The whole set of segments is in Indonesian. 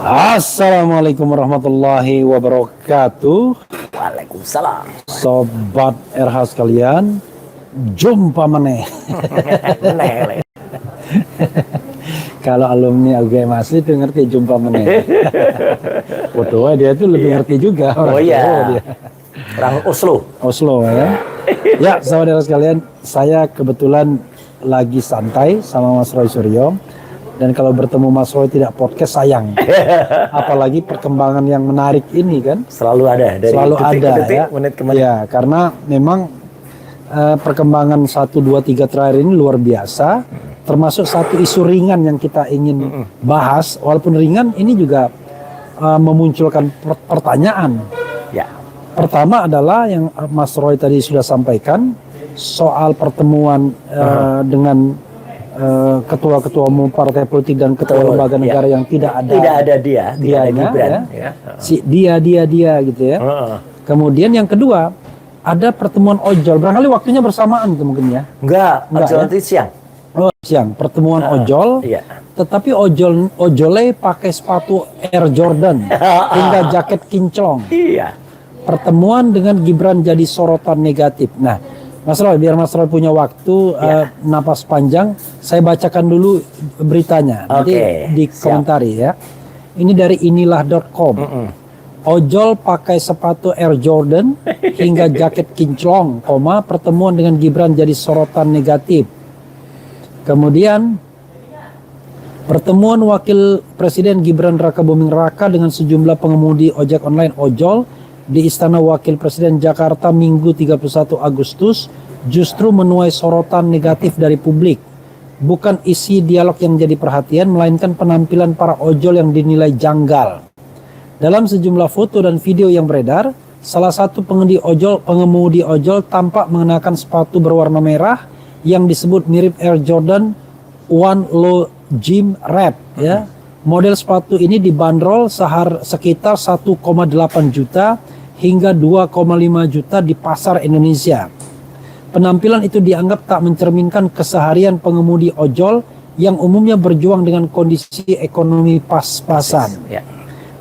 Assalamualaikum warahmatullahi wabarakatuh. Waalaikumsalam. Sobat RH sekalian, jumpa meneh. Kalau alumni UGM asli itu ngerti jumpa meneh. Waduh, dia itu lebih ngerti juga orang. Oh iya. Dia. Orang Oslo ya. Ya, sahabat RH sekalian, saya kebetulan lagi santai sama Mas Roy Suryo. Dan kalau bertemu Mas Roy tidak podcast sayang. Apalagi perkembangan yang menarik ini kan. Selalu ada dari detik ke detik, ya. menit ke menit. Ya, karena memang perkembangan 1, 2, 3 terakhir ini luar biasa. Termasuk satu isu ringan yang kita ingin bahas. Walaupun ringan ini juga memunculkan pertanyaan. Ya. Pertama adalah yang Mas Roy tadi sudah sampaikan. Soal pertemuan dengan ketua-ketua umum partai politik dan ketua lembaga negara yang tidak ada dianya, ya. Dia gitu ya. Kemudian yang kedua ada pertemuan ojol, barangkali waktunya bersamaan itu mungkin ya. Enggak ya? Nanti siang. Oh, siang pertemuan ojol. Iya. Tetapi ojolnya pakai sepatu Air Jordan hingga jaket kinclong. Iya. Pertemuan dengan Gibran jadi sorotan negatif. Nah, Mas Roy, biar Mas Roy punya waktu napas panjang, saya bacakan dulu beritanya. Nanti dikomentari ya. Ini dari inilah.com. Ojol pakai sepatu Air Jordan hingga jaket kinclong, pertemuan dengan Gibran jadi sorotan negatif. Kemudian pertemuan Wakil Presiden Gibran Rakabuming Raka dengan sejumlah pengemudi ojek online ojol di Istana Wakil Presiden Jakarta Minggu 31 Agustus justru menuai sorotan negatif dari publik. Bukan isi dialog yang jadi perhatian, melainkan penampilan para ojol yang dinilai janggal. Dalam sejumlah foto dan video yang beredar, salah satu pengemudi ojol tampak mengenakan sepatu berwarna merah yang disebut mirip Air Jordan One Low Gym Wrap ya. Model sepatu ini dibanderol sekitar 1,8 juta hingga 2,5 juta di pasar Indonesia. Penampilan itu dianggap tak mencerminkan keseharian pengemudi ojol yang umumnya berjuang dengan kondisi ekonomi pas-pasan. Ya.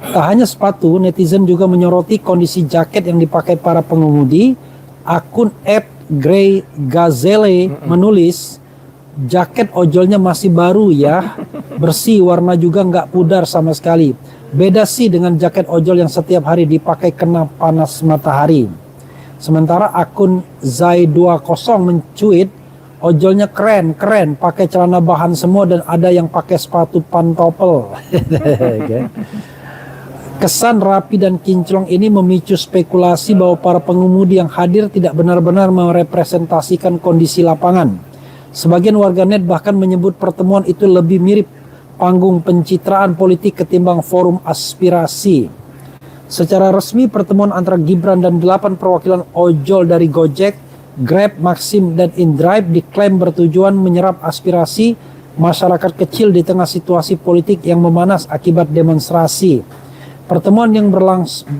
Tak hanya sepatu, netizen juga menyoroti kondisi jaket yang dipakai para pengemudi. Akun @GreyGazelle menulis, jaket ojolnya masih baru ya, bersih, warna juga nggak pudar sama sekali. Beda sih dengan jaket ojol yang setiap hari dipakai kena panas matahari. Sementara akun Zai20 mencuit, ojolnya keren, pakai celana bahan semua dan ada yang pakai sepatu pantopel. Kesan rapi dan kinclong ini memicu spekulasi bahwa para pengemudi yang hadir tidak benar-benar merepresentasikan kondisi lapangan. Sebagian warganet bahkan menyebut pertemuan itu lebih mirip panggung pencitraan politik ketimbang forum aspirasi. Secara resmi pertemuan antara Gibran dan 8 perwakilan ojol dari Gojek, Grab, Maxim, dan InDrive diklaim bertujuan menyerap aspirasi masyarakat kecil di tengah situasi politik yang memanas akibat demonstrasi. Pertemuan yang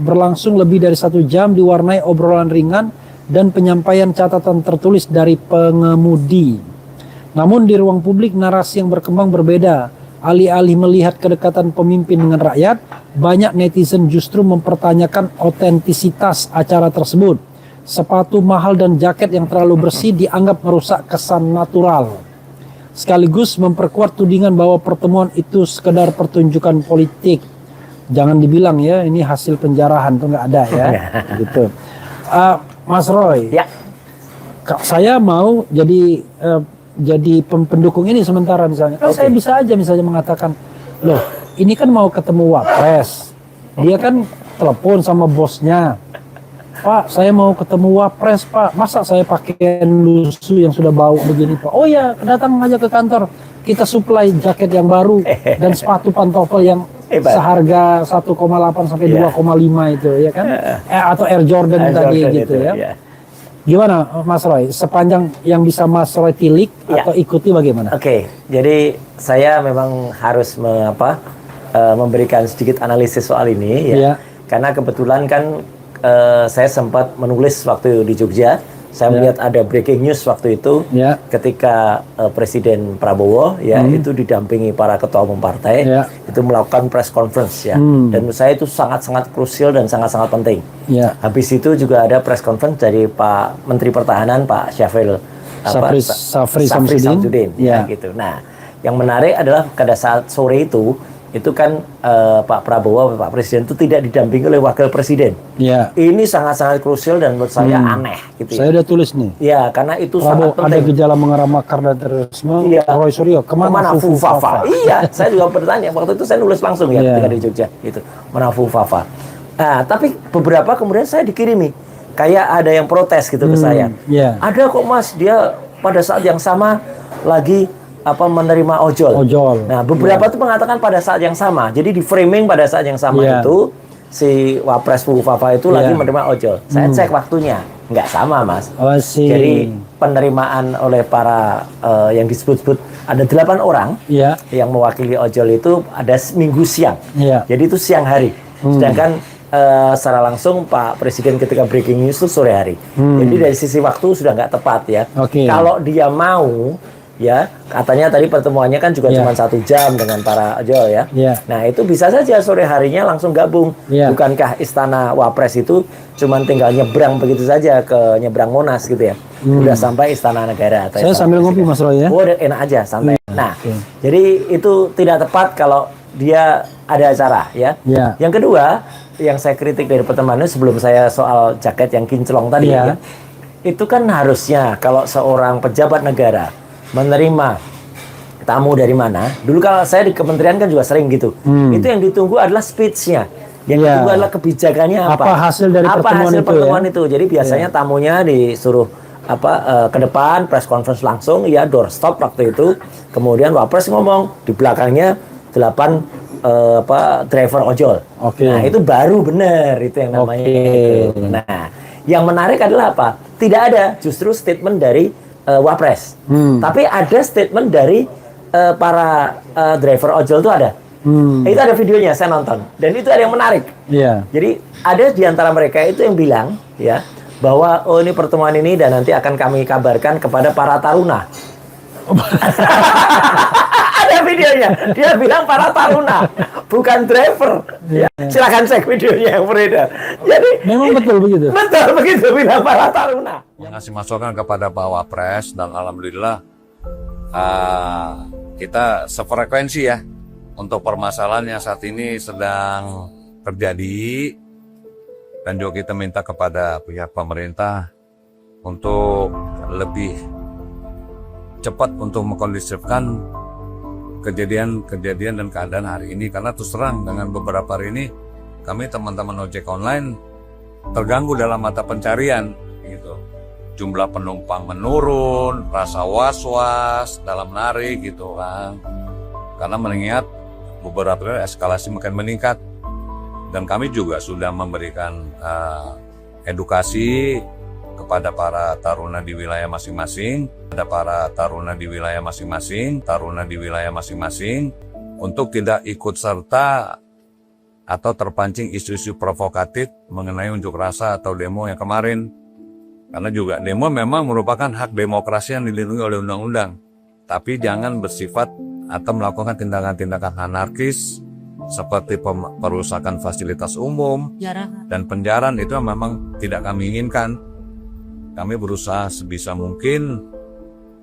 berlangsung lebih dari 1 jam diwarnai obrolan ringan dan penyampaian catatan tertulis dari pengemudi. Namun di ruang publik narasi yang berkembang berbeda. Alih-alih melihat kedekatan pemimpin dengan rakyat, banyak netizen justru mempertanyakan otentisitas acara tersebut. Sepatu mahal dan jaket yang terlalu bersih dianggap merusak kesan natural. Sekaligus memperkuat tudingan bahwa pertemuan itu sekedar pertunjukan politik. Jangan dibilang ya, ini hasil penjarahan, tuh nggak ada ya. Gitu. Mas Roy, ya. Saya mau jadi pendukung ini sementara misalnya. Kan saya bisa aja misalnya mengatakan, loh ini kan mau ketemu Wapres. Dia kan telepon sama bosnya. Pak, saya mau ketemu Wapres Pak. Masa saya pakai lusuh yang sudah bau begini Pak? Oh ya, datang aja ke kantor. Kita supply jaket yang baru dan sepatu pantofel yang seharga 1,8 sampai 2,5 itu ya kan? Atau Air Jordan tadi gitu ya. Gimana Mas Roy? Sepanjang yang bisa Mas Roy tilik atau ikuti bagaimana? Jadi saya memang harus memberikan sedikit analisis soal ini ya. Karena kebetulan kan saya sempat menulis waktu di Jogja Saya melihat ada breaking news waktu itu ketika Presiden Prabowo itu didampingi para ketua umum partai itu melakukan press conference dan menurut saya itu sangat-sangat krusial dan sangat-sangat penting. Habis itu juga ada press conference dari Pak Menteri Pertahanan Pak Safri Samsudin gitu. Nah, yang menarik adalah pada saat sore itu kan Pak Prabowo, Pak Presiden itu tidak didampingi oleh Wakil Presiden. Ini sangat-sangat krusial dan menurut saya aneh. Gitu saya udah tulis nih. Ya, karena itu Prabowo sangat penting. Ada gejala mengarah makar dan terorisme. Roy Suryo, kemana Fufafa? Iya, saya juga bertanya. Waktu itu saya nulis langsung ketika di Jogja. Gitu. Mana Fufafa? Nah, tapi beberapa kemudian saya dikirimi. Kayak ada yang protes gitu ke saya. Ada kok Mas, dia pada saat yang sama lagi menerima ojol. Nah, beberapa itu mengatakan pada saat yang sama. Jadi di framing pada saat yang sama itu si Wapres Fufafa itu lagi menerima ojol. Saya cek waktunya, nggak sama Mas. Jadi penerimaan oleh para yang disebut-sebut ada 8 orang yang mewakili ojol itu ada minggu siang. Jadi itu siang hari. Sedangkan secara langsung Pak Presiden ketika breaking news itu sore hari. Jadi dari sisi waktu sudah nggak tepat ya. Kalau dia mau katanya tadi pertemuannya kan juga cuma 1 jam dengan para ojol Nah itu bisa saja sore harinya langsung gabung. Bukankah Istana Wapres itu cuma tinggal nyebrang begitu saja ke nyebrang Monas gitu ya. Udah sampai Istana Negara. Saya sambil ngopi Mas Roy ya. Enak aja santai. Nah jadi itu tidak tepat kalau dia ada acara Yang kedua yang saya kritik dari pertemuan ini sebelum saya soal jaket yang kinclong tadi itu kan harusnya kalau seorang pejabat negara menerima tamu dari mana. Dulu kalau saya di kementerian kan juga sering gitu. Itu yang ditunggu adalah speech-nya. Yang ditunggu adalah kebijakannya apa. Apa hasil dari pertemuan itu. Jadi biasanya tamunya disuruh ke depan press conference langsung doorstop waktu itu. Kemudian Wapres ngomong di belakangnya 8 driver ojol. Nah, itu baru benar itu yang namanya. Nah, yang menarik adalah apa? Tidak ada justru statement dari Wapres. Tapi ada statement dari para driver ojol itu ada. Itu ada videonya, saya nonton. Dan itu ada yang menarik. Jadi ada di antara mereka itu yang bilang bahwa ini pertemuan ini dan nanti akan kami kabarkan kepada para taruna. Ada videonya. Dia bilang para taruna, bukan driver. Silakan cek videonya yang beredar. Jadi memang betul begitu. Betul begitu bilang para taruna. Ngasih masukan kepada Pak Wapres dan alhamdulillah kita sefrekuensi ya untuk permasalahan yang saat ini sedang terjadi dan juga kita minta kepada pihak pemerintah untuk lebih cepat untuk mengkondisifkan kejadian dan keadaan hari ini karena terus terang dengan beberapa hari ini kami teman-teman ojek online terganggu dalam mata pencarian gitu. Jumlah penumpang menurun, rasa was-was dalam narik gitu kan. Karena mengingat beberapa kali eskalasi makin meningkat dan kami juga sudah memberikan edukasi kepada para taruna di wilayah masing-masing, untuk tidak ikut serta atau terpancing isu-isu provokatif mengenai unjuk rasa atau demo yang kemarin. Karena juga demo memang merupakan hak demokrasi yang dilindungi oleh undang-undang. Tapi jangan bersifat atau melakukan tindakan-tindakan anarkis seperti perusakan fasilitas umum dan penjarahan itu memang tidak kami inginkan. Kami berusaha sebisa mungkin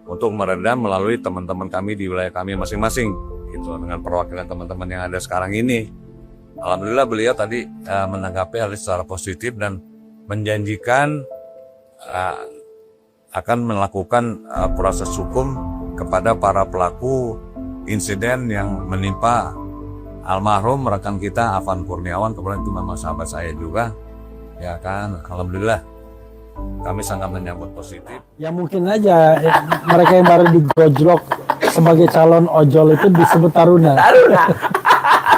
untuk meredam melalui teman-teman kami di wilayah kami masing-masing. Itu dengan perwakilan teman-teman yang ada sekarang ini. Alhamdulillah beliau tadi menanggapi hal secara positif dan menjanjikan akan melakukan proses hukum kepada para pelaku insiden yang menimpa almarhum rekan kita Afan Kurniawan, kemudian itu memang sahabat saya juga, ya kan. Alhamdulillah kami sangat menyambut positif. Ya mungkin aja mereka yang baru digojlok sebagai calon ojol itu disebut taruna.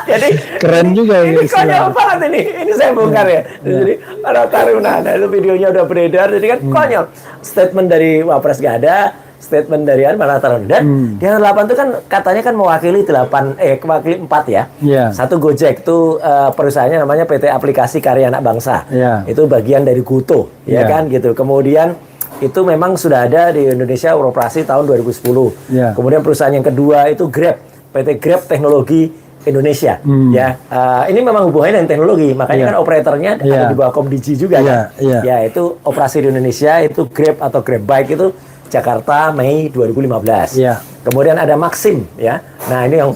Jadi keren juga ini konyol banget ini saya bongkar ya. Jadi para taruna, nah itu videonya udah beredar, jadi kan konyol. Statement dari Wapres gak ada, statement dari para taruna. Dan yang 8 itu kan katanya kan mewakili 4 ya. Satu Gojek itu perusahaannya namanya PT Aplikasi Karya Anak Bangsa. Itu bagian dari Goto, ya kan gitu. Kemudian itu memang sudah ada di Indonesia beroperasi tahun 2010. Ya. Kemudian perusahaan yang kedua itu Grab, PT Grab Teknologi Indonesia. Ya, ini memang hubungannya dengan teknologi, makanya kan operatornya ada di bawah Komdigi juga kan. Ya, itu operasi di Indonesia itu Grab atau Grab Bike itu Jakarta Mei 2015. Kemudian ada Maxim ya. Nah, ini yang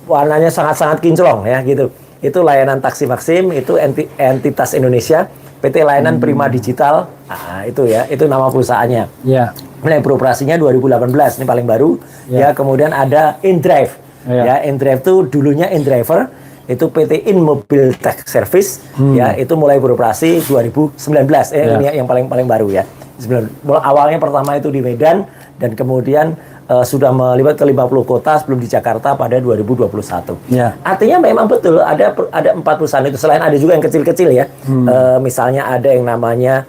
warnanya sangat-sangat kinclong ya gitu. Itu layanan taksi Maxim, itu entitas Indonesia. PT Layanan Prima Digital, itu ya, itu nama perusahaannya. Mulai beroperasinya 2018, ini paling baru. Ya, kemudian ada InDrive. Ya, InDrive itu dulunya InDriver, itu PT In Mobil Tech Service. Ya, itu mulai beroperasi 2019. Ini yang paling baru ya. Awalnya pertama itu di Medan dan kemudian sudah melibat ke 50 kota sebelum di Jakarta pada 2021. Artinya memang betul ada 4 perusahaan itu, selain ada juga yang kecil-kecil ya. Misalnya ada yang namanya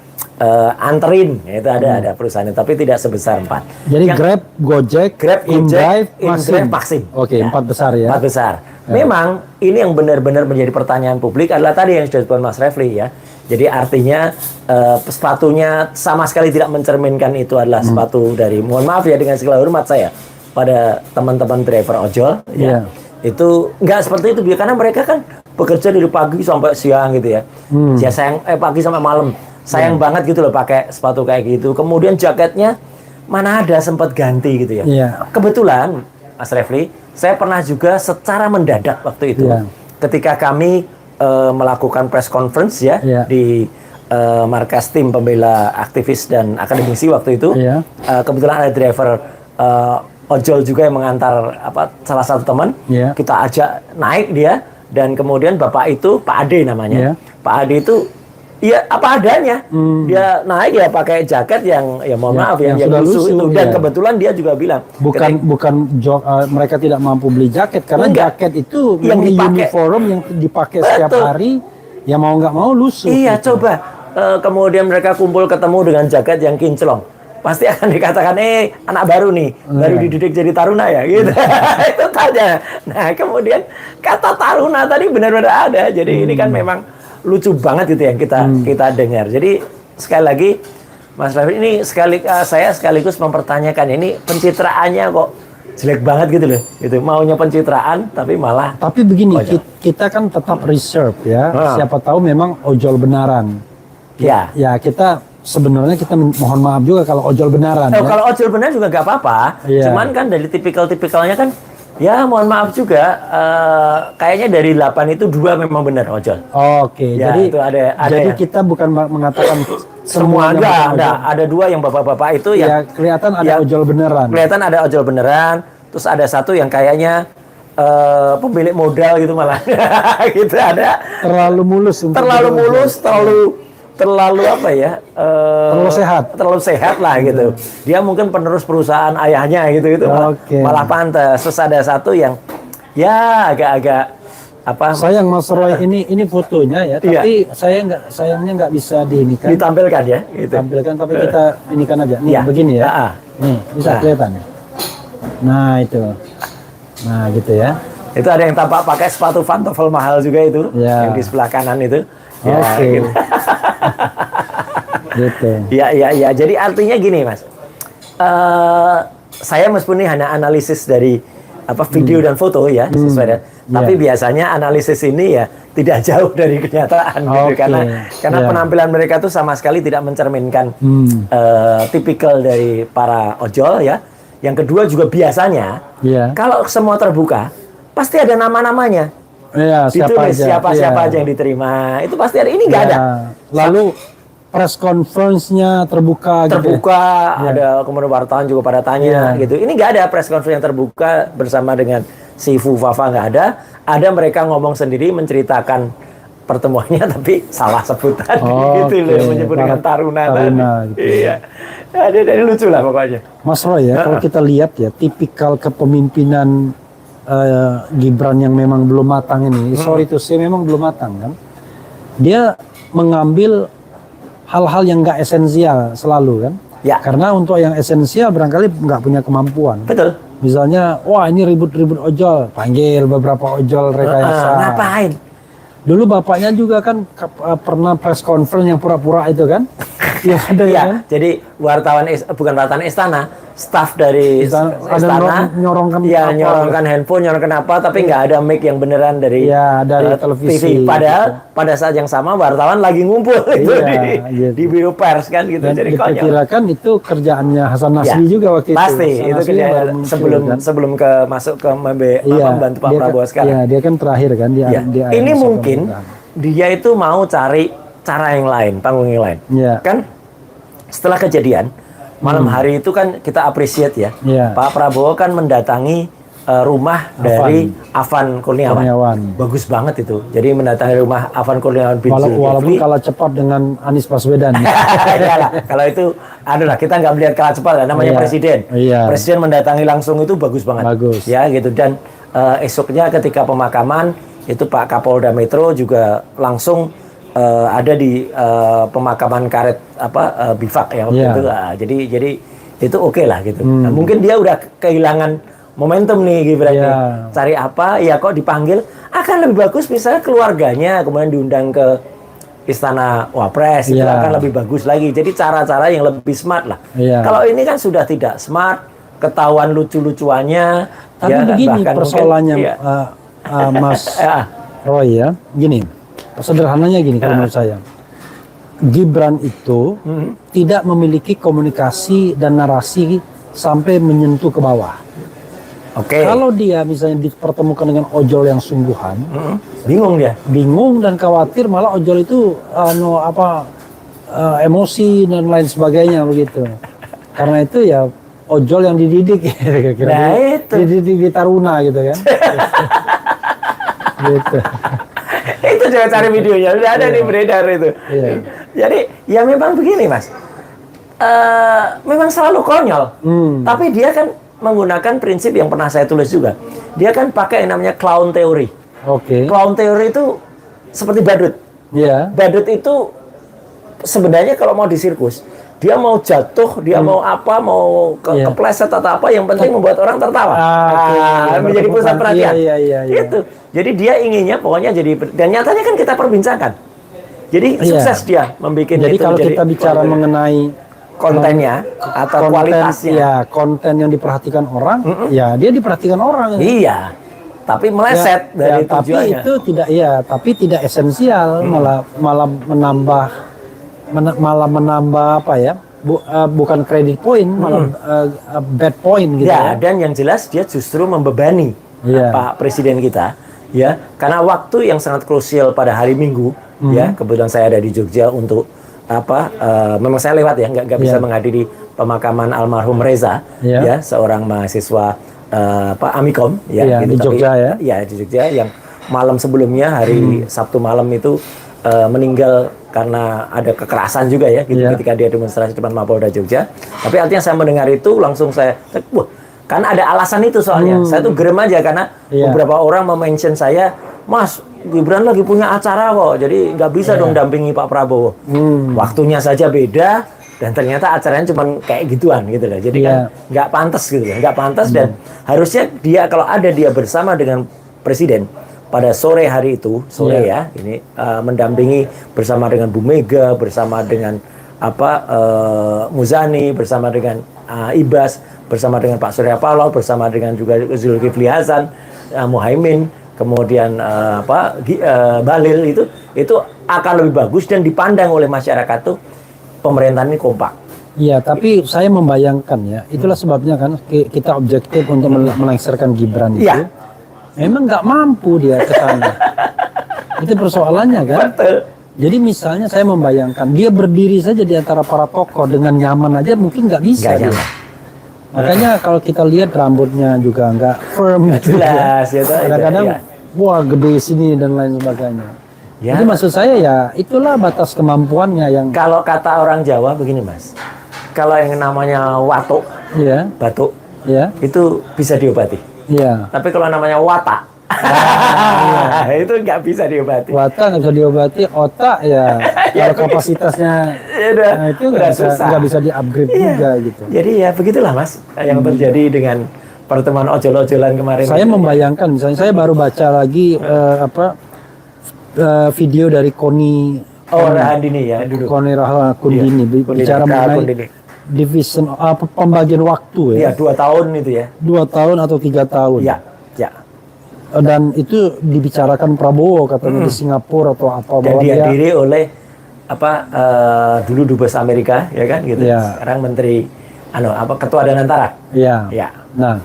Anterin, itu ada perusahaan itu, tapi tidak sebesar 4. Jadi Grab, Gojek, InDrive, Maxim. Oke, 4 besar ya. 4 besar. Memang ini yang benar-benar menjadi pertanyaan publik adalah tadi yang sudah disebutkan Mas Refli ya. Jadi artinya sepatunya sama sekali tidak mencerminkan itu adalah sepatu dari, mohon maaf ya dengan segala hormat saya pada teman-teman driver ojol ya. Itu nggak seperti itu karena mereka kan bekerja dari pagi sampai siang gitu ya. Ya pagi sampai malam. Sayang banget gitu loh pakai sepatu kayak gitu. Kemudian jaketnya mana ada sempat ganti gitu ya. Kebetulan Mas Refli, saya pernah juga secara mendadak waktu itu ketika kami melakukan press conference ya di markas tim pembela aktivis dan akademisi waktu itu. Kebetulan ada driver ojol juga yang mengantar salah satu teman. Kita ajak naik dia dan kemudian bapak itu Pak Ade namanya. Pak Ade itu iya apa adanya. Dia naik ya pakai jaket yang ya mohon maaf yang lusuh itu dan kebetulan dia juga bilang mereka tidak mampu beli jaket karena jaket itu yang uniform yang dipakai setiap hari, ya mau nggak mau lusuh. Gitu. Coba kemudian mereka kumpul ketemu dengan jaket yang kinclong, pasti akan dikatakan anak baru nih, baru dididik jadi taruna ya gitu. Itu tanya. Nah kemudian kata taruna tadi benar-benar ada, jadi ini kan memang lucu banget gitu yang kita dengar. Jadi sekali lagi Mas Raffi ini saya sekaligus mempertanyakan ini pencitraannya kok jelek banget gitu loh. Gitu. Maunya pencitraan tapi malah. Tapi begini, kita kan tetap reserve ya. Siapa tahu memang ojol benaran. Ya kita sebenarnya kita mohon maaf juga kalau ojol benaran. Kalau ojol benaran juga nggak apa-apa. Cuman kan dari tipikal-tipikalnya kan ya mohon maaf juga, kayaknya dari 8 itu 2 memang benar ojol. Jadi itu ada jadi kita bukan mengatakan semua enggak. Ada 2 yang bapak-bapak itu yang kelihatan ada ojol beneran. Kelihatan ada ojol beneran. Terus ada satu yang kayaknya pemilik modal gitu malah. Gitu ada. Terlalu mulus. Terlalu apa ya? Terlalu sehat lah gitu. Dia mungkin penerus perusahaan ayahnya gitu malah pantas. Terus ada satu yang ya agak-agak sayang Mas Roy, ini fotonya ya, tapi sayangnya nggak bisa ditampilkan ya gitu. Tampilkan tapi kita inikan aja nih begini ya. Nih bisa kelihatan. Nah itu. Nah gitu ya. Itu ada yang tampak pakai sepatu pantofel mahal juga itu yang di sebelah kanan itu. Gitu. Ya. Jadi artinya gini, Mas. Saya meskipun ini hanya analisis dari video dan foto ya, tapi biasanya analisis ini ya tidak jauh dari kenyataan gitu karena penampilan mereka tuh sama sekali tidak mencerminkan tipikal dari para ojol ya. Yang kedua juga biasanya kalau semua terbuka pasti ada nama-namanya. Siapa aja yang diterima itu pasti ada. Ini nggak ada. Lalu press conference-nya terbuka gitu. Ada kemudian wartawan juga pada tanya gitu. Ini nggak ada press conference yang terbuka bersama dengan si Fu Fafa, nggak ada. Ada mereka ngomong sendiri menceritakan pertemuannya tapi salah sebutan gitu loh, menyebut dengan taruna tadi. Gitu. Ada lucu lah pokoknya. Mas Roy ya, kalau kita lihat ya tipikal kepemimpinan Gibran yang memang belum matang ini, sorry to say memang belum matang kan. Dia mengambil hal-hal yang nggak esensial selalu kan. Karena untuk yang esensial barangkali nggak punya kemampuan. Betul. Misalnya, wah ini ribut-ribut ojol, panggil beberapa ojol rekayasa. Ngapain? Dulu bapaknya juga kan pernah press conference yang pura-pura itu kan. Iya, ada ya. Kan? Jadi bukan wartawan istana, staf dari istana nyorongkan nyorongkan handphone, nyorongkan apa, tapi nggak ada mic yang beneran dari televisi. TV. Padahal pada saat yang sama wartawan lagi ngumpul itu di biro pers kan gitu. Dan jadi diperkirakan itu kerjaannya Hasan Nasri juga waktu itu. Pasti itu kerjaan sebelum masuk ke membantu Pak Prabowo sekarang. Iya, dia kan terakhir kan dia ini mungkin dia itu mau cari cara yang lain, panggung yang lain. Kan setelah kejadian malam hari itu kan kita appreciate ya. Pak Prabowo kan mendatangi rumah dari Afan Kurniawan. Bagus banget itu. Jadi mendatangi rumah Afan Kurniawan bin Zulkifli. Walaupun kalah cepat dengan Anies Baswedan. Kalau itu kita nggak melihat kalah cepat, namanya presiden. Presiden mendatangi langsung itu bagus banget. Ya gitu. Dan esoknya ketika pemakaman itu Pak Kapolda Metro juga langsung ada di pemakaman karet bivak ya waktu itu. Jadi itu oke lah gitu. Nah, mungkin dia udah kehilangan momentum nih Gibran nih. Cari apa? Ya kok dipanggil akan lebih bagus misalnya keluarganya kemudian diundang ke Istana Wapres itu akan lebih bagus lagi. Jadi cara-cara yang lebih smart lah. Kalau ini kan sudah tidak smart, ketahuan lucu-lucuannya. Tapi begini persoalannya Mas Roy ya, gini, sederhananya gini kalau menurut saya, Gibran itu tidak memiliki komunikasi dan narasi sampai menyentuh ke bawah. Kalau dia misalnya dipertemukan dengan ojol yang sungguhan, bingung dan khawatir, malah ojol itu emosi dan lain sebagainya begitu. Karena itu ya ojol yang dididik kira-kira dididik di Taruna gitu kan. Gitu. Itu jangan cari videonya, udah ada nih beredar itu. Jadi ya memang begini Mas, memang selalu konyol. Tapi dia kan menggunakan prinsip yang pernah saya tulis juga. Dia kan pakai yang namanya clown theory. Clown theory itu seperti badut. Badut itu sebenarnya kalau mau di sirkus, dia mau jatuh, dia mau apa, mau kepleset atau apa, yang penting membuat orang tertawa. Menjadi pusat perhatian. Itu. Jadi dia inginnya pokoknya jadi, dan nyatanya kan kita perbincangkan. Jadi sukses dia membuat jadi itu. Kalau kita bicara mengenai kontennya atau kualitasnya, konten yang diperhatikan orang, ya dia diperhatikan orang. Iya. Tapi meleset dari tujuannya. Tapi tidak esensial, malah menambah apa ya? Bukan credit point, malah bad point gitu. Dan yang jelas dia justru membebani Pak Presiden kita, ya, karena waktu yang sangat krusial pada hari Minggu, ya, kebetulan saya ada di Jogja untuk memang saya lewat ya, nggak bisa menghadiri pemakaman almarhum Reza, ya, seorang mahasiswa Amikom, ya, gitu, di Jogja di Jogja yang malam sebelumnya hari Sabtu malam itu meninggal karena ada kekerasan juga ya, gitu, ketika dia demonstrasi depan Mapolda Jogja. Tapi artinya saya mendengar itu langsung wah, kan ada alasan itu soalnya. Saya tuh gerem aja karena beberapa orang mention saya, Mas, Gibran lagi punya acara kok, jadi nggak bisa dong dampingi Pak Prabowo. Waktunya saja beda, dan ternyata acaranya cuma kayak gituan gitu loh. Jadi kan nggak pantas gitu ya, nggak pantas. Dan harusnya dia kalau ada dia bersama dengan Presiden pada sore hari itu, ini mendampingi bersama dengan Bu Mega, bersama dengan Muzani, bersama dengan Ibas, bersama dengan Pak Surya Paloh, bersama dengan juga Zulkifli Hasan, Muhaimin, kemudian Bahlil, itu akan lebih bagus dan dipandang oleh masyarakat tuh pemerintahan ini kompak. Iya, tapi saya membayangkan ya, itulah sebabnya kan kita objektif untuk melengsarkan Gibran itu. Memang nggak mampu dia ke sana. Itu persoalannya kan. Betul. Jadi misalnya saya membayangkan dia berdiri saja di antara para tokoh dengan nyaman aja mungkin nggak bisa. Makanya kalau kita lihat rambutnya juga nggak firm. Jelas. Kadang-kadang wah gede sini dan lain sebagainya. Jadi maksud saya ya itulah batas kemampuannya yang. Kalau kata orang Jawa begini Mas, kalau yang namanya watuk, batuk, itu bisa diobati. Tapi kalau namanya watak, itu nggak bisa diobati. Watak nggak bisa diobati, otak kalau kapasitasnya itu nggak bisa di-upgrade juga gitu. Jadi ya begitulah Mas yang terjadi dengan pertemuan ojol-ojolan kemarin. Saya membayangkan, misalnya saya baru baca lagi video dari Koni Rahandini ya dulu. Koni Rahakundini bicara mengenai division apa pembagian waktu ya. Iya, 2 tahun itu ya. 2 tahun atau 3 tahun. Iya, ya. Dan itu dibicarakan Prabowo katanya di Singapura atau apa, Dan bahwa dia dihadiri oleh dulu dubes Amerika ya kan gitu. Ya. Sekarang menteri ketua Danantara. ya. Ya. Nah,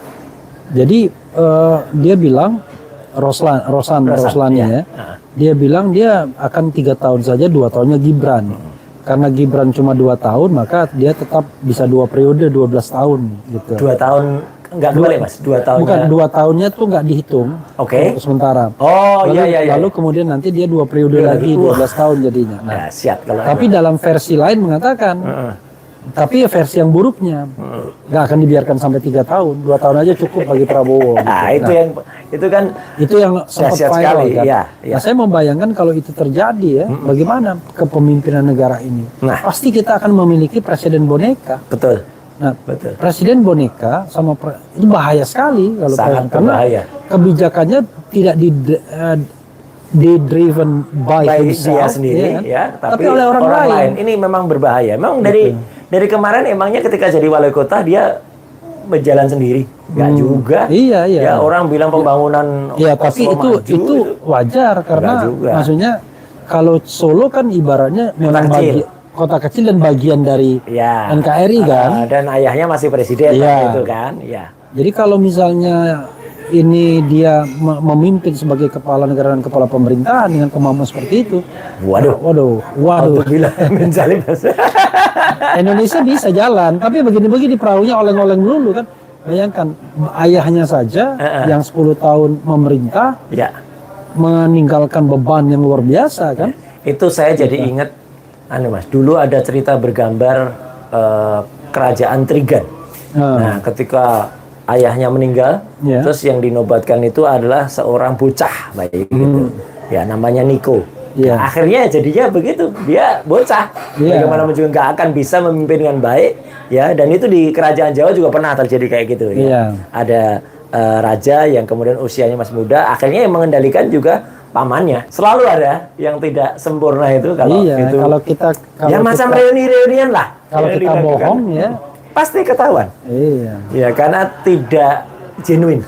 jadi dia bilang Roslani ya. Dia bilang dia akan 3 tahun saja, 2 tahunnya Gibran. Karena Gibran cuma 2 tahun, maka dia tetap bisa 2 periode 12 tahun gitu. 2 tahun enggak kembali Mas, 2 tahun. Bukan, 2 tahunnya tuh nggak dihitung. Oke. Untuk sementara. Oh, lalu, iya. Lalu kemudian nanti dia 2 periode lagi, 12 tahun jadinya. Nah, siap kalau. tapi dalam versi lain mengatakan, tapi versi yang buruknya nggak akan dibiarkan sampai 3 tahun, 2 tahun aja cukup bagi Prabowo. Gitu. Nah, itu yang sempat dahsyat viral sekali, kan. ya. Nah, saya membayangkan kalau itu terjadi ya, bagaimana kepemimpinan negara ini. Nah. Pasti kita akan memiliki presiden boneka. Betul. Nah, Betul. presiden boneka sama itu bahaya sekali kalau Sangat karena berbahaya. kebijakannya tidak driven by Baik himself, dia sendiri kan? ya, tapi oleh orang lain. Ini memang berbahaya. Memang dari kemarin emangnya ketika jadi wali kota dia berjalan sendiri, nggak juga. Iya. Ya orang bilang pembangunan. Iya, tapi itu wajar karena maksudnya kalau Solo kan ibaratnya memang kota kecil dan bagian dari NKRI kan. Dan ayahnya masih presiden itu kan. Ya. Jadi kalau misalnya ini dia memimpin sebagai kepala negara dan kepala pemerintahan dengan kemampuan seperti itu, waduh. Menjalin. Indonesia bisa jalan, tapi begini-begini perahunya oleng-oleng dulu kan. Bayangkan ayahnya saja yang 10 tahun memerintah, meninggalkan beban yang luar biasa kan. Itu saya jadi ingat, Mas, dulu ada cerita bergambar kerajaan Trigan. Nah, ketika ayahnya meninggal, terus yang dinobatkan itu adalah seorang bocah, gitu. Ya, namanya Niko. Nah, akhirnya jadinya begitu, dia bocah. Bagaimana juga nggak akan bisa memimpin dengan baik, ya. Dan itu di kerajaan Jawa juga pernah terjadi kayak gitu. Ya. Ada raja yang kemudian usianya masih muda, akhirnya yang mengendalikan juga pamannya. Selalu ada yang tidak sempurna itu kalau itu. Kalau kita macam reuni-reunian lah. Kalau kita bohong ya pasti ketahuan. Ya, karena tidak genuine.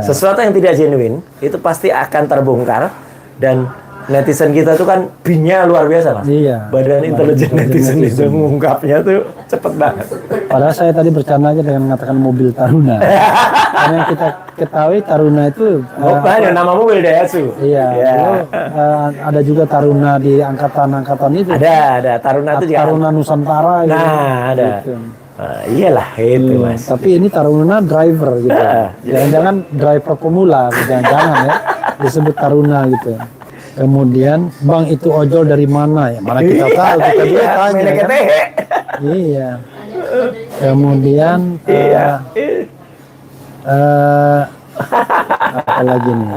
Sesuatu yang tidak genuine itu pasti akan terbongkar, dan netizen kita tuh kan binnya luar biasa, Mas. Badan intelijen netizen itu mengungkapnya tuh cepet banget. Padahal saya tadi bercanda aja dengan mengatakan mobil Taruna. Karena yang kita ketahui Taruna itu nama mobil Daihatsu. Ada juga Taruna di angkatan itu. Ada Taruna itu Taruna Nusantara. Ada. Gitu. Iyalah itu, Mas. Tapi ini Taruna driver gitu. Jangan-jangan driver pemula, jangan-jangan ya disebut Taruna gitu. Kemudian, Bang, itu ojol dari mana ya? Mana kita tahu, kita juga tanya kan? Iya. Kemudian apa lagi nih?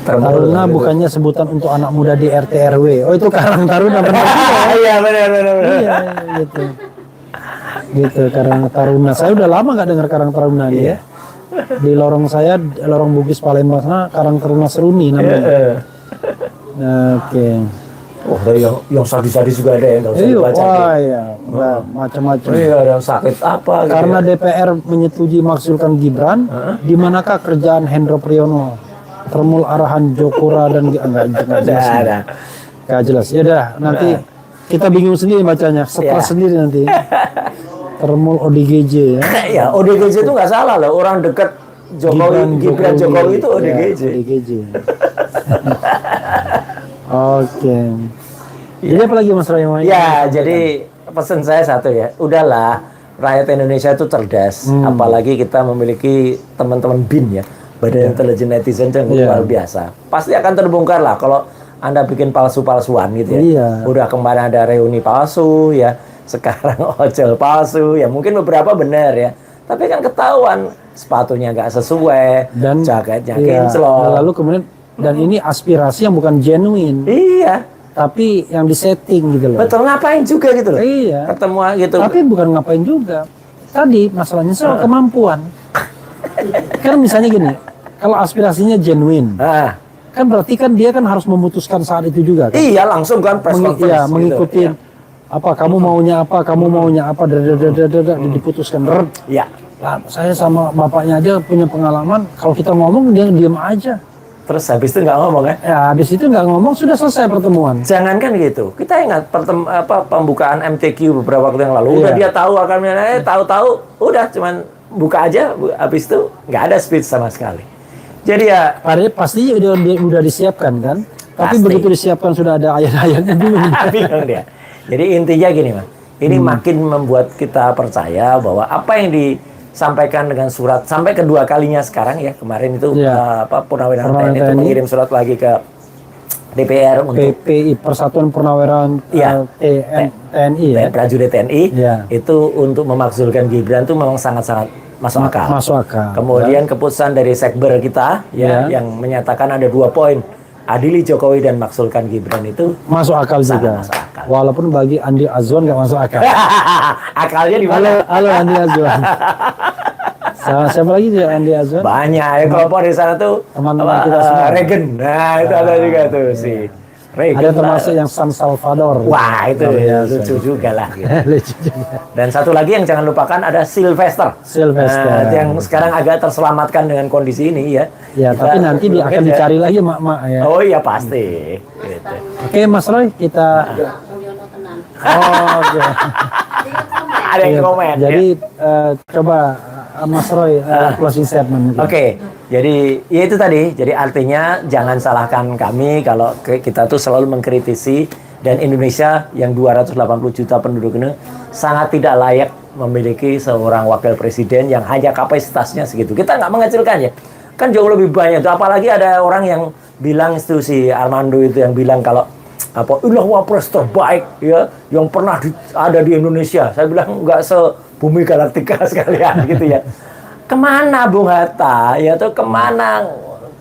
Taruna bukannya sebutan untuk anak muda di RT RW. Oh, itu Karang Taruna benar. Iya, benar. Iya, gitu Karang Taruna. Saya udah lama nggak dengar Karang Taruna nih ya. Di lorong saya, lorong Bugis Palembang sana, Karang Taruna Seruni namanya. Oke. Oh, yang sadis-sadis juga ada yang nggak usah dibaca. Macam-macam. Yang sakit apa? Karena DPR menyetujui maksulkan Gibran, di manakah kerjaan Hendro Priyono? Termul arahan Jokora dan enggak jelas. Enggak jelas. Ya dah, nanti kita bingung sendiri bacanya, stres sendiri nanti. Termul ODGJ ya. Ya, ODGJ itu nggak salah loh, orang dekat Gibran Jokowi itu ODGJ. Oke. Jadi apa lagi Mas Roy? Ya, jadi pesan saya satu ya, udahlah, rakyat Indonesia itu cerdas, apalagi kita memiliki teman-teman BIN ya, Badan Intelijen Netizen yang luar biasa. Pasti akan terbongkar lah kalau Anda bikin palsu-palsuan gitu ya. Udah kemarin ada reuni palsu ya, sekarang ojol palsu ya, mungkin beberapa benar ya, tapi kan ketahuan sepatunya nggak sesuai, dan jaketnya kinclong. Lalu kemudian ini aspirasi yang bukan genuine. Tapi yang disetting gitu loh. Betul, ngapain juga gitu loh. Ketemu gitu. Tapi bukan ngapain juga. Tadi masalahnya soal kemampuan. Kan misalnya gini, kalau aspirasinya genuine, Kan berarti kan dia kan harus memutuskan saat itu juga kan? Iya, langsung kan press conference. Iya, mengikuti apa kamu maunya apa, diputuskan. Iya. Nah, saya sama bapaknya aja punya pengalaman, kalau kita ngomong dia diem aja. Terus habis itu nggak ngomong kan? Ya, habis itu nggak ngomong, sudah selesai pertemuan. Jangankan gitu, kita ingat pembukaan MTQ beberapa waktu yang lalu, udah dia tahu akan tahu-tahu, udah cuman buka aja, habis itu nggak ada speech sama sekali. Jadi ya, padahal pasti udah disiapkan kan, tapi pasti. begitu disiapkan sudah ada ayat-ayatnya dulu. Bingung dia. Jadi intinya gini Mas, ini makin membuat kita percaya bahwa apa yang disampaikan dengan surat sampai kedua kalinya sekarang ya, kemarin itu Purnawirawan TNI itu mengirim surat lagi ke DPR untuk PPI, Persatuan Purnawirawan TNI ya, prajurit TNI itu untuk memakzulkan Gibran itu memang sangat-sangat masuk akal. Masuk akal. Kemudian keputusan dari Sekber kita yang menyatakan ada 2 poin, adili Jokowi dan maksulkan Gibran itu masuk akal juga. Masuk akal. Walaupun bagi Andi Azwan nggak masuk akal. Akalnya di mana? Halo Andi Azwan. Siapa lagi sih Andi Azwan? Banyak ya, kelompok di sana tuh teman-teman kita semua. Reagan. Nah, itu ada juga tuh si Reagan. Ada termasuk yang San Salvador. Wah, itu lucu juga lah. Gitu. Lucu juga. Dan satu lagi yang jangan lupakan ada Sylvester. Yang sekarang agak terselamatkan dengan kondisi ini ya. Ya, tapi nanti dia akan dicari lagi mak-mak ya. Oh iya pasti. Gitu. Oke, Mas Roy, kita oke. Ada yang komen. Jadi coba Mas Roy closing statement. Oke. Jadi ya itu tadi. Jadi artinya jangan salahkan kami kalau kita tuh selalu mengkritisi, dan Indonesia yang 280 juta penduduk ini sangat tidak layak memiliki seorang wakil presiden yang hanya kapasitasnya segitu. Kita nggak mengecilkan ya. Kan jauh lebih banyak. Apalagi ada orang yang bilang itu si Armando itu yang bilang kalau inilah wapres terbaik ya yang pernah ada di Indonesia. Saya bilang nggak sebumi galaktika sekalian gitu ya. Kemana Bung Hatta ya tuh, kemana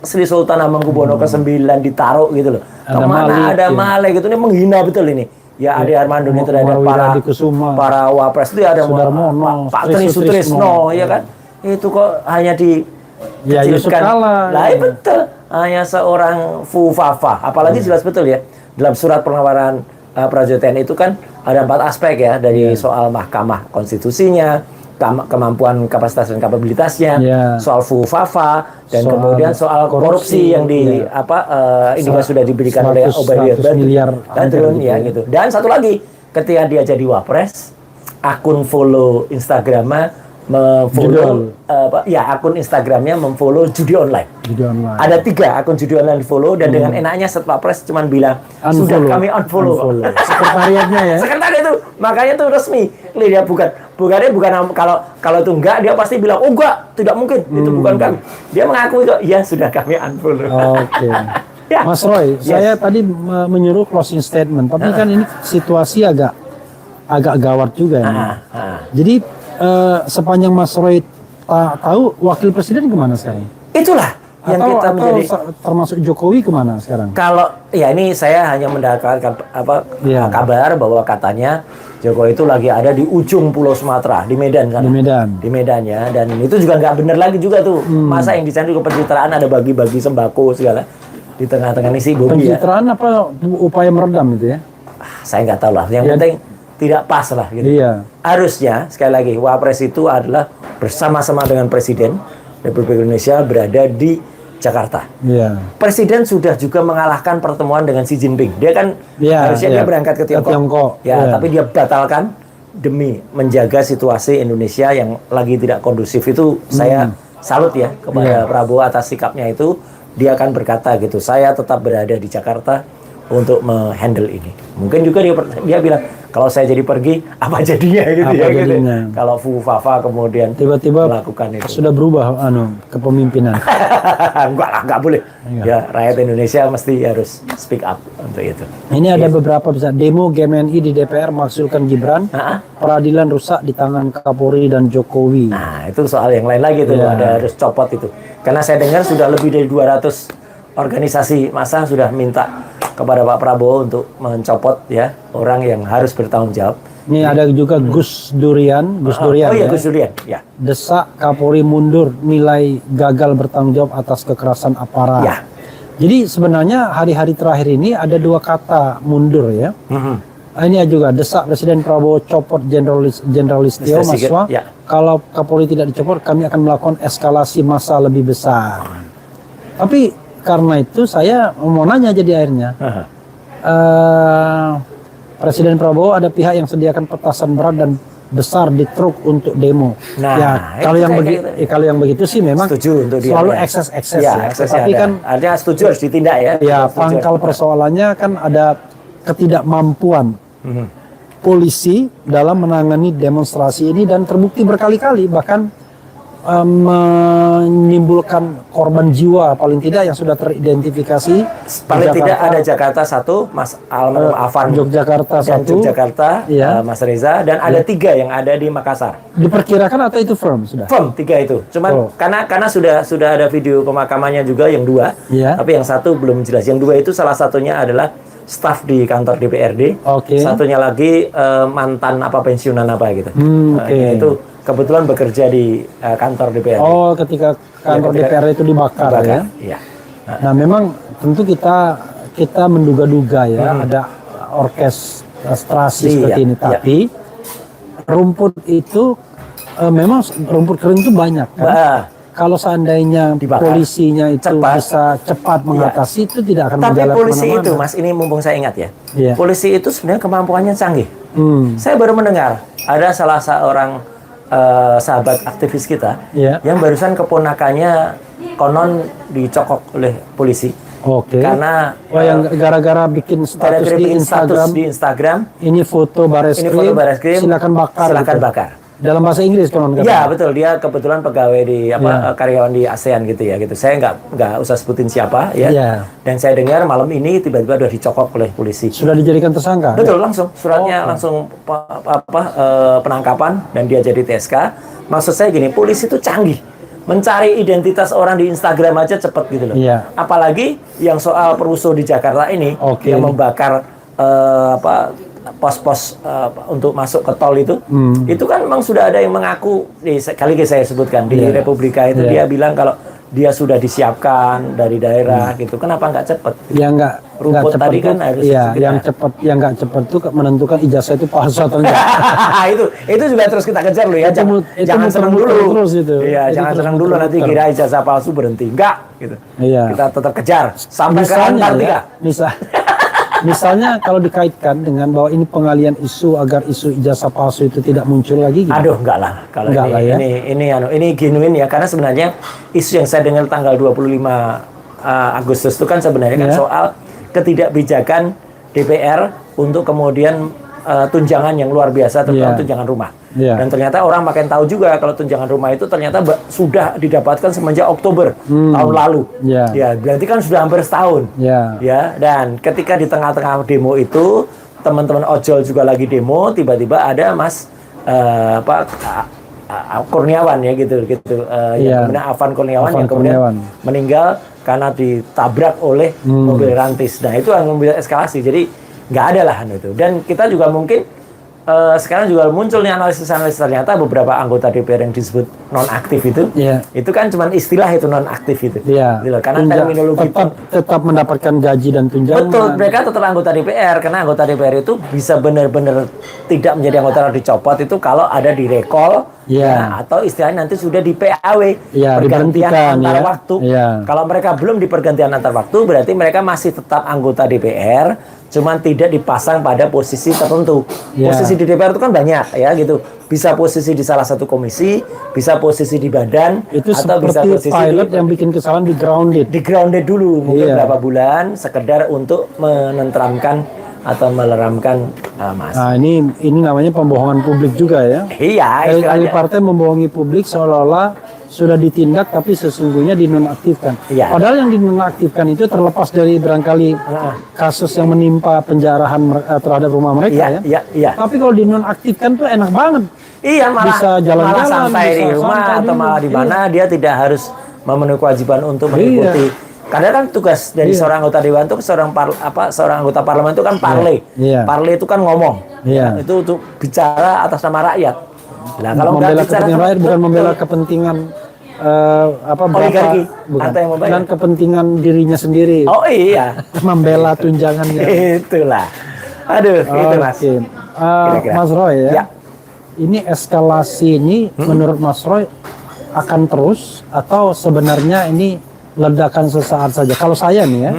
Sri Sultan Hamengkubuwono ke-9 ditaruh gitu loh. Kemana ada Malik gitu, ini menghina betul ini. Ya ada Armando ini terhadap para wapres itu ada Pak Tri Sutrisno ya kan. Itu kok hanya di Yusuf Kala. Lah betul. Hanya seorang fufafa. Apalagi jelas betul ya. Dalam surat penawaran prajurit TNI itu kan ada 4 aspek ya, dari soal Mahkamah Konstitusinya, kemampuan kapasitas dan kapabilitasnya, soal fufafa, dan kemudian soal korupsi yang ini sudah diberikan oleh Obadiah Badrun ya gitu. Dan satu lagi, ketika dia jadi wapres, akun follow Instagramnya akun Instagramnya memfollow judi online. Ada 3 akun judi online di follow, dan dengan enaknya setelah pres cuman bilang sudah kami unfollow. Sekretariatnya ya. Sekretariat itu makanya tuh resmi. Dia bukan kalau itu enggak, dia pasti bilang oh enggak, tidak mungkin, itu bukan kami. Dia mengaku itu ya sudah kami unfollow. Oke. Mas Roy, saya tadi menyuruh closing statement, tapi kan ini situasi agak gawat juga ya. Jadi sepanjang Mas Roy tahu, wakil presiden kemana sekarang? Itulah yang kita menjadi, termasuk Jokowi kemana sekarang? Kalau ya ini saya hanya mendapatkan kabar bahwa katanya Jokowi itu lagi ada di ujung Pulau Sumatera, di Medan kan? Di Medan ya, dan itu juga nggak bener lagi juga tuh. Masa yang dicandu ke pencitraan ada bagi-bagi sembako segala di tengah-tengah isi Bobi ya. Pencitraan apa upaya meredam itu ya? Saya nggak tahu lah. Yang penting tidak pas lah gitu. Harusnya sekali lagi wapres itu adalah bersama-sama dengan Presiden Republik Indonesia berada di Jakarta. Presiden sudah juga mengalahkan pertemuan dengan Xi Jinping. Dia kan harusnya dia berangkat ke Tiongkok. Tapi dia batalkan demi menjaga situasi Indonesia yang lagi tidak kondusif. Itu saya salut ya kepada Prabowo atas sikapnya itu. Dia akan berkata gitu, saya tetap berada di Jakarta untuk menghandle ini. Mungkin juga dia bilang, kalau saya jadi pergi, apa jadinya gitu ya. Gitu. Kalau fufafa kemudian tiba-tiba melakukan itu. Sudah berubah kepemimpinan. Enggak lah, enggak boleh. Ya, rakyat Indonesia mesti harus speak up untuk itu. Ini ada beberapa bisa demo GMNI di DPR maksulkan Gibran. Peradilan rusak di tangan Kapolri dan Jokowi. Nah, itu soal yang lain lagi tuh, ada harus copot itu. Karena saya dengar sudah lebih dari 200 organisasi massa sudah minta kepada Pak Prabowo untuk mencopot ya orang yang harus bertanggung jawab. Ini ada juga Gus Durian. Gus Durian. Ya. Desak Kapolri mundur, nilai gagal bertanggung jawab atas kekerasan aparat. Jadi sebenarnya hari-hari terakhir ini ada dua kata mundur ya. Ini juga desak Presiden Prabowo copot Jenderal Listio Mahasiswa. Ya. Kalau Kapolri tidak dicopot, kami akan melakukan eskalasi massa lebih besar. Tapi karena itu saya mau nanya jadi akhirnya. Presiden Prabowo ada pihak yang sediakan petasan berat dan besar di truk untuk demo. Nah, ya kalau yang begitu sih memang setuju untuk dia, selalu ya. ekses Ya, Tapi kan artinya setuju harus ditindak ya. ya pangkal persoalannya kan ada ketidakmampuan polisi dalam menangani demonstrasi ini dan terbukti berkali-kali bahkan menimbulkan korban jiwa paling tidak yang sudah teridentifikasi. Paling tidak ada Jakarta 1, Mas almarhum Afan. Yogyakarta 1, Yogyakarta, ya. Mas Reza, dan ada 3 yang ada di Makassar. Diperkirakan atau itu firm sudah? Firm 3 itu. Cuman karena sudah ada video pemakamannya juga yang 2, ya. Tapi yang 1 belum jelas. Yang 2 itu salah satunya adalah staf di kantor DPRD. Satunya lagi mantan pensiunan gitu. Itu kebetulan bekerja di kantor DPRD. Oh, ketika kantor DPRD itu dibakar ya. Iya. Nah, memang tentu kita menduga-duga ya ada orkestrasi seperti ini, tapi rumput itu memang rumput kering itu banyak kan. Kalau seandainya dibakar, polisinya itu bisa cepat mengatasi itu tidak akan tapi berjalan polisi kemana-mana. itu, Mas, ini mumpung saya ingat ya. Polisi itu sebenarnya kemampuannya canggih. Saya baru mendengar ada salah seorang sahabat aktivis kita yang barusan keponakannya konon dicokok oleh polisi. Karena yang gara-gara bikin status di Instagram, ini foto Bareskrim, silakan bakar. Dalam bahasa Inggris konon kan? Iya, betul. Dia kebetulan pegawai di karyawan di ASEAN gitu ya gitu. Saya nggak usah sebutin siapa ya. Dan saya dengar malam ini tiba-tiba udah dicokok oleh polisi. Sudah dijadikan tersangka? Betul, langsung suratnya langsung penangkapan dan dia jadi TSK. Maksud saya gini, polisi itu canggih. Mencari identitas orang di Instagram aja cepet gitu loh. Apalagi yang soal perusuh di Jakarta ini yang membakar pos-pos untuk masuk ke tol itu kan memang sudah ada yang mengaku kali ini saya sebutkan di Republika itu dia bilang kalau dia sudah disiapkan dari daerah gitu. Kenapa nggak cepet? Ya nggak rumput tadi kan harus yang nggak cepet tuh menentukan ijazah itu palsu atau enggak. itu juga terus kita kejar loh ya. Jangan senang dulu. Terus itu. Iya, jangan senang dulu nanti kira ijazah palsu berhenti. Enggak gitu. Kita tetap kejar sampai ke Antartika. Misalnya kalau dikaitkan dengan bahwa ini pengalian isu agar isu ijazah palsu itu tidak muncul lagi gitu. Aduh, enggak lah. Kalau ini genuine ya, karena sebenarnya isu yang saya dengar tanggal 25 Agustus itu kan sebenarnya kan soal ketidakbijakan DPR untuk kemudian tunjangan yang luar biasa terutama tunjangan rumah. Dan ternyata orang makin tahu juga kalau tunjangan rumah itu ternyata sudah didapatkan semenjak Oktober tahun lalu. Ya, berarti kan sudah hampir setahun. Ya, dan ketika di tengah-tengah demo itu teman-teman ojol juga lagi demo, tiba-tiba ada Mas Kurniawan ya gitu. Yang kemudian Afan Kurniawan yang kemudian meninggal karena ditabrak oleh mobil rantis. Nah, itu yang membuat eskalasi. Jadi nggak ada lah itu. Dan kita juga mungkin sekarang juga muncul nih analisis ternyata beberapa anggota DPR yang disebut nonaktif itu kan cuma istilah itu nonaktif itu. Gitu, karena terminologi tetap mendapatkan gaji dan tunjangan. Betul, mereka tetap anggota DPR karena anggota DPR itu bisa benar-benar tidak menjadi anggota dicopot itu kalau ada direkol atau istilahnya nanti sudah di PAW pergantian antar waktu. Kalau mereka belum di pergantian antar waktu berarti mereka masih tetap anggota DPR, cuman tidak dipasang pada posisi tertentu. Posisi di DPR itu kan banyak ya gitu. Bisa posisi di salah satu komisi, bisa posisi di badan, itu atau bisa posisi pilot yang bikin kesalahan di grounded. Di grounded dulu mungkin berapa bulan, sekedar untuk menenteramkan atau meleramkan Mas. Nah, ini namanya pembohongan publik juga ya. Iya, Elit partai membohongi publik seolah-olah sudah ditindak tapi sesungguhnya dinonaktifkan. Padahal yang dinonaktifkan itu terlepas dari barangkali kasus yang menimpa penjarahan terhadap rumah mereka Tapi kalau dinonaktifkan tuh enak banget. Malah bisa jalan-jalan, santai di rumah atau malah di mana dia tidak harus memenuhi kewajiban untuk mengikuti. Karena kan tugas dari seorang anggota dewan itu seorang anggota parlemen itu kan parle. Parle itu kan ngomong. Itu untuk bicara atas nama rakyat. Nah, kalau membela kepentingan rakyat bukan membela kepentingan Oligarki, bukan, atau yang membayar. dan kepentingan dirinya sendiri. Oh iya, Membela tunjangannya. itulah. Aduh, itu Mas. Oke. Kira-kira. Mas Roy ya. Ya. Ini eskalasi ini menurut Mas Roy akan terus atau sebenarnya ini ledakan sesaat saja? Kalau saya nih ya,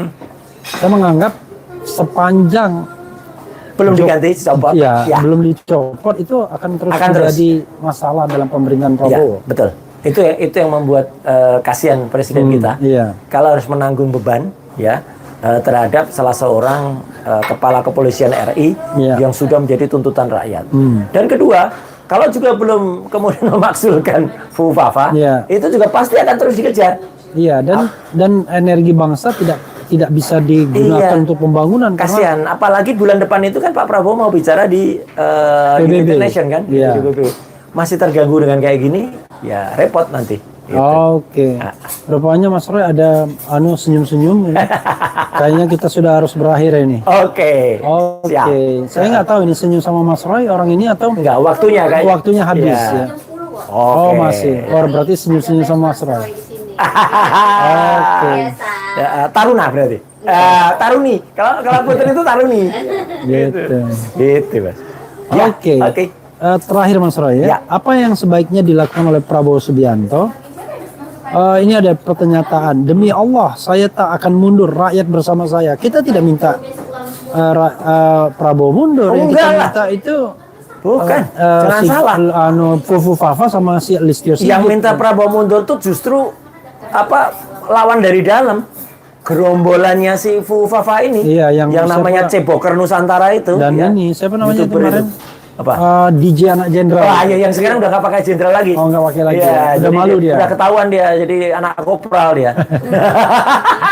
saya menganggap sepanjang Belum diganti copot. ya, belum dicopot itu akan terus menjadi masalah dalam pemerintahan Prabowo. Ya, betul. Itu yang membuat kasihan presiden kita. Iya. Kalau harus menanggung beban ya terhadap salah seorang kepala kepolisian RI yang sudah menjadi tuntutan rakyat. Dan kedua, kalau juga belum kemudian memaksulkan Fufafa, itu juga pasti akan terus dikejar. Iya, dan energi bangsa tidak bisa digunakan untuk pembangunan. Kasihan, apalagi bulan depan itu kan Pak Prabowo mau bicara di United Nations kan, di PBB. Masih terganggu dengan kayak gini, ya repot nanti. Gitu. Oke. Rupanya Mas Roy ada senyum-senyum. Ya. Kayaknya kita sudah harus berakhir ini. Oke. Saya nggak tahu ini senyum sama Mas Roy orang ini atau enggak, waktunya kayak. Waktunya habis ya. Oh, masih. Oh, berarti senyum-senyum sama Mas Roy. Oke. Taruna berarti. Taruni. Kalau Putri itu Taruni. Gitu, Mas. Oke. Terakhir Mas Roy ya. Apa yang sebaiknya dilakukan oleh Prabowo Subianto? Ini ada pernyataan, demi Allah saya tak akan mundur, rakyat bersama saya. Kita tidak minta Prabowo mundur, yang kita minta itu bukan, jangan salah. Fufafa sama si Listio Sigit. Yang minta Prabowo mundur tuh justru lawan dari dalam. Gerombolannya si Fufafa ini, yang namanya Ceboker Nusantara itu. Dan ini siapa namanya kemarin? DJ anak jenderal. Yang sekarang udah nggak pakai jenderal lagi. Oh, nggak pakai lagi. Ya, udah malu dia. Udah ketahuan dia jadi anak kopral dia.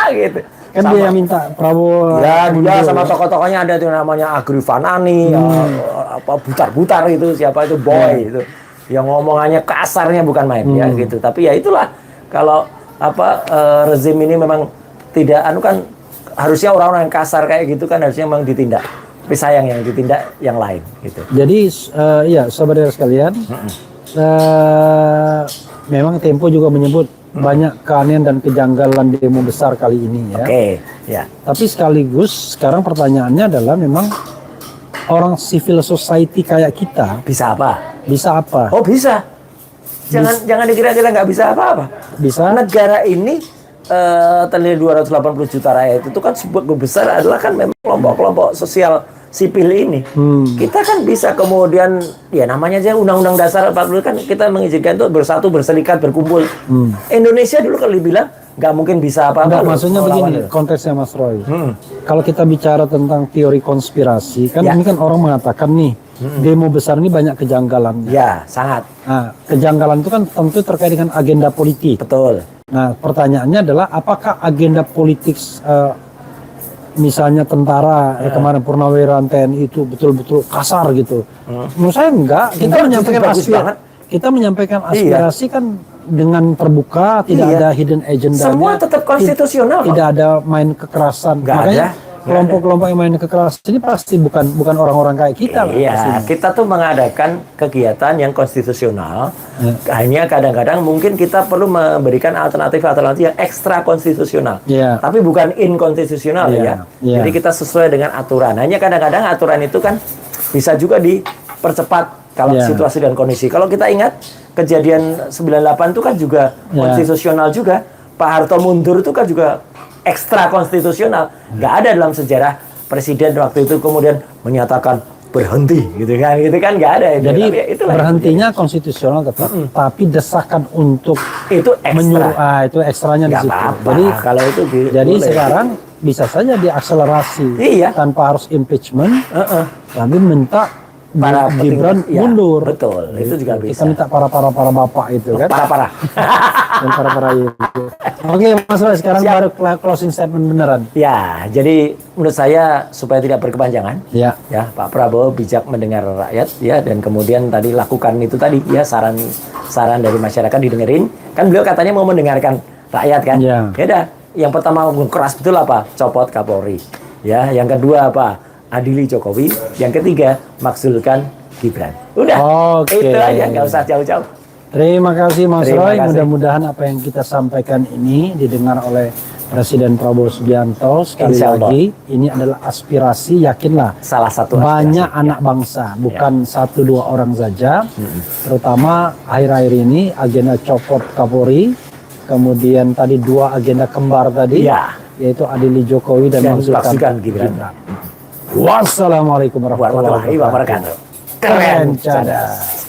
Gitu. Kan dia yang minta Prabowo. Ya, dia sama tokoh-tokohnya ada tuh namanya Agri Fanani, Butar-Butar itu siapa itu Boy itu. Yang ngomongannya kasarnya bukan main ya gitu. Tapi ya itulah kalau rezim ini memang tidak kan harusnya orang-orang yang kasar kayak gitu kan harusnya memang ditindak. Tapi sayang yang ditindak yang lain gitu. Jadi saudara sekalian, memang Tempo juga menyebut banyak keanehan dan kejanggalan demo besar kali ini ya. Ya. Tapi sekaligus sekarang pertanyaannya adalah memang orang civil society kayak kita bisa apa? Bisa apa? Oh, bisa. Jangan dikira-kira nggak bisa apa-apa. Bisa. Negara ini terdiri 280 juta rakyat itu kan sebuah besar adalah kan memang kelompok-kelompok sosial sipil ini. Kita kan bisa kemudian ya namanya aja Undang-Undang Dasar 40 kan kita mengizinkan itu bersatu, berserikat, berkumpul. Indonesia dulu kalau dibilang nggak mungkin bisa apa-apa. Maksudnya begini konteksnya Mas Roy. Kalau kita bicara tentang teori konspirasi kan ini kan orang mengatakan nih demo besar ini banyak kejanggalan. Ya, sangat. Nah, kejanggalan itu kan tentu terkait dengan agenda politik. Betul. Nah, pertanyaannya adalah apakah agenda politik misalnya tentara kemarin Purnaweran TNI itu betul-betul kasar gitu? Menurut saya enggak. Kita menyampaikan aspirasi kan dengan terbuka, tidak ada hidden agenda. Semua tetap konstitusional. Tidak ada main kekerasan. Makanya kelompok-kelompok yang main kekerasan ini pasti bukan orang-orang kayak kita. Iya, kita tuh mengadakan kegiatan yang konstitusional. Hanya kadang-kadang mungkin kita perlu memberikan alternatif yang ekstra konstitusional. Tapi bukan inkonstitusional ya. Jadi kita sesuai dengan aturan. Hanya kadang-kadang aturan itu kan bisa juga dipercepat kalau situasi dan kondisi. Kalau kita ingat kejadian 98 itu kan juga konstitusional juga. Pak Harto mundur itu kan juga ekstra konstitusional, nggak ada dalam sejarah presiden waktu itu kemudian menyatakan berhenti gitu kan nggak ada. Jadi berhentinya konstitusional tetap, tapi desakan untuk itu ekstra. Itu ekstranya di situ. Jadi kalau itu jadi sekarang bisa saja diakselerasi tanpa harus impeachment, tapi minta para Gibran mundur. Betul, itu juga bisa. Kita minta para bapak itu kan. Para. Para itu. Oke, Mas Roy, sekarang baru closing statement beneran. Ya, jadi menurut saya supaya tidak berkepanjangan. Ya, Pak Prabowo bijak mendengar rakyat ya dan kemudian tadi lakukan itu tadi ya saran dari masyarakat didengerin. Kan beliau katanya mau mendengarkan rakyat kan. Ya udah, yang pertama keras betul apa? Copot Kapolri. Ya, yang kedua apa? Adili Jokowi, yang ketiga maksulkan Gibran. Udah, itu aja, nggak usah jauh-jauh. Terima kasih Mas Terima Roy. kasih. Mudah-mudahan apa yang kita sampaikan ini didengar oleh Presiden Prabowo Subianto. Sekali Insya Allah. lagi, ini adalah aspirasi, yakinlah. Salah satu Banyak aspirasi. anak bangsa, bukan 1-2 orang saja. Terutama akhir-akhir ini agenda copot Kapolri, kemudian tadi 2 agenda kembar tadi, Ya. yaitu adili Jokowi dan Dan masukkan masukkan Gibran. Wassalamualaikum warahmatullahi Warahmatullahi wabarakatuh. Keren cadas.